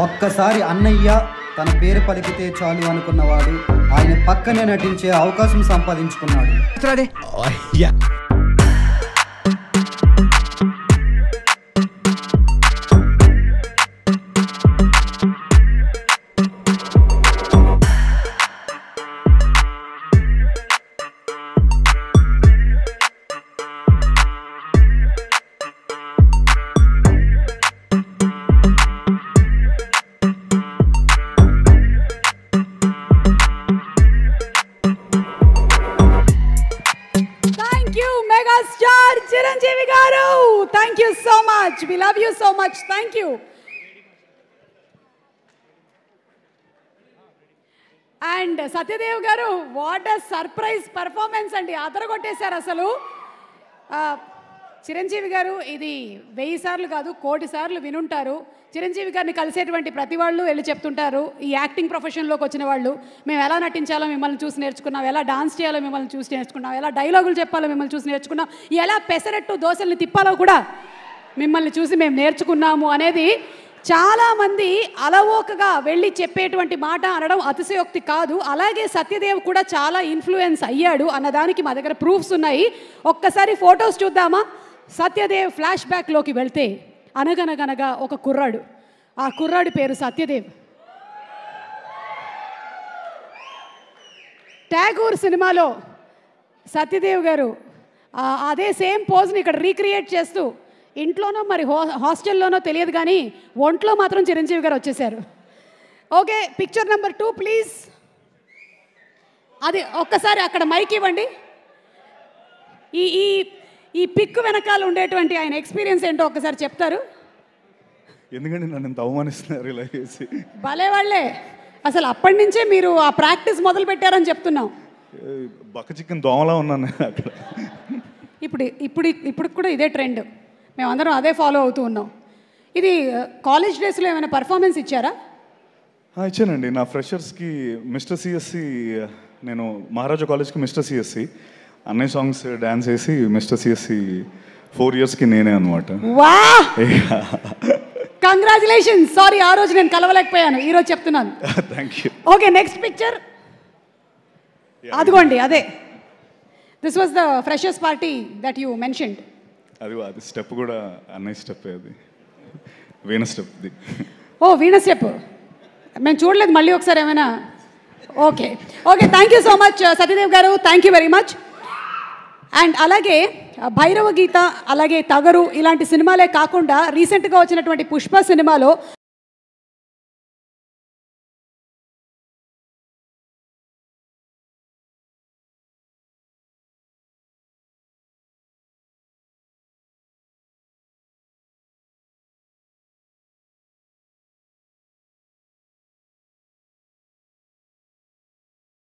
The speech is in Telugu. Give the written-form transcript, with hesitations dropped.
ఒక్కసారి అన్నయ్య తన పేరు పలికితే చాలు అనుకున్నవాడు ఆయన పక్కనే నటించే అవకాశం సంపాదించుకున్నాడు. Megastar Chiranjeevi garu, thank you so much. We love you so much. Thank you. And Satyadev garu, what a surprise performance andi. Adaragottesar asalu. Chiranjeevi garu, idi 1000 సార్లు కాదు 1,000,000 సార్లు వినుంటారు. చిరంజీవి గారిని కలిసేటువంటి ప్రతి వాళ్ళు వెళ్ళి చెప్తుంటారు, ఈ యాక్టింగ్ ప్రొఫెషన్లోకి వచ్చిన వాళ్ళు, మేము ఎలా నటించాలో మిమ్మల్ని చూసి నేర్చుకున్నాం, ఎలా డాన్స్ చేయాలో మిమ్మల్ని చూసి నేర్చుకున్నాం, ఎలా డైలాగులు చెప్పాలో మిమ్మల్ని చూసి నేర్చుకున్నాం, ఎలా పెసరట్టు దోశల్ని తిప్పాలో కూడా మిమ్మల్ని చూసి మేము నేర్చుకున్నాము అనేది చాలామంది అలవోకగా వెళ్ళి చెప్పేటువంటి మాట అనడం అతిశయోక్తి కాదు. అలాగే సత్యదేవ్ కూడా చాలా ఇన్ఫ్లుయెన్స్ అయ్యాడు అన్నదానికి మా దగ్గర ప్రూఫ్స్ ఉన్నాయి. ఒక్కసారి ఫొటోస్ చూద్దామా? సత్యదేవ్ ఫ్లాష్ బ్యాక్లోకి వెళ్తే అనగనగనగా ఒక కుర్రాడు, ఆ కుర్రాడి పేరు సత్యదేవ్. ట్యాగూర్ సినిమాలో సత్యదేవ్ గారు అదే సేమ్ పోజ్ని ఇక్కడ రీక్రియేట్ చేస్తూ ఇంట్లోనో మరి హాస్టల్లోనో తెలియదు కానీ ఒంట్లో మాత్రం చిరంజీవి గారు వచ్చేసారు. Okay, picture number 2 please. అది ఒక్కసారి అక్కడ మైక్ ఇవ్వండి. ఈ పిక్ వెనకాల ఉండేటువంటి ఆయన ఎక్స్పీరియన్స్ ఏంటో ఒక్కసారి చెప్తారు? ఎందుకంటే నన్ను ఇంత అవమానిస్తున్నారు ఇలా చేసి. భలే వాళ్ళే, అసలు అప్పటి నుంచే మీరు ఆ ప్రాక్టీస్ మొదలు పెట్టారని చెప్తున్నాం. బక్క చికెన్ దోమలా ఉన్నాను అక్కడ. ఇప్పుడు కూడా ఇదే ట్రెండ్, మేమందరం అదే ఫాలో అవుతూ ఉన్నాం. ఇది కాలేజ్ డేస్లో ఏమైనా పర్ఫార్మెన్స్ ఇచ్చారా? ఇచ్చానండి. నా ఫ్రెషర్స్కి మిస్టర్ సిఎస్సి, నేను మహారాజా కాలేజ్కి మిస్టర్ సిఎస్సి అన్నయ్య సాంగ్స్ డాన్స్ వేసి మిస్టర్ సిఎస్సి 4 ఇయర్స్కి నేనే అనమాట. కంగ్రాచులేషన్స్. సారీ, ఆ రోజు నేను కలవలేకపోయాను, ఈరోజు చెప్తున్నాను. Thank you. Okay, next picture అదిగోండి, అదే. This was the freshers party that you mentioned. అది స్టెప్ కూడా అన్నయ్య స్టెప్, అది వీణ స్టెప్ది. ఓ, వీణ స్టెప్ మేము చూడలేదు, మళ్ళీ ఒకసారి ఏమైనా? Okay, thank you so much Satyadev garu, thank you very much. And అలాగే భైరవ గీత, అలాగే తగరు ఇలాంటి సినిమాలే కాకుండా రీసెంట్గా వచ్చినటువంటి పుష్ప సినిమాలో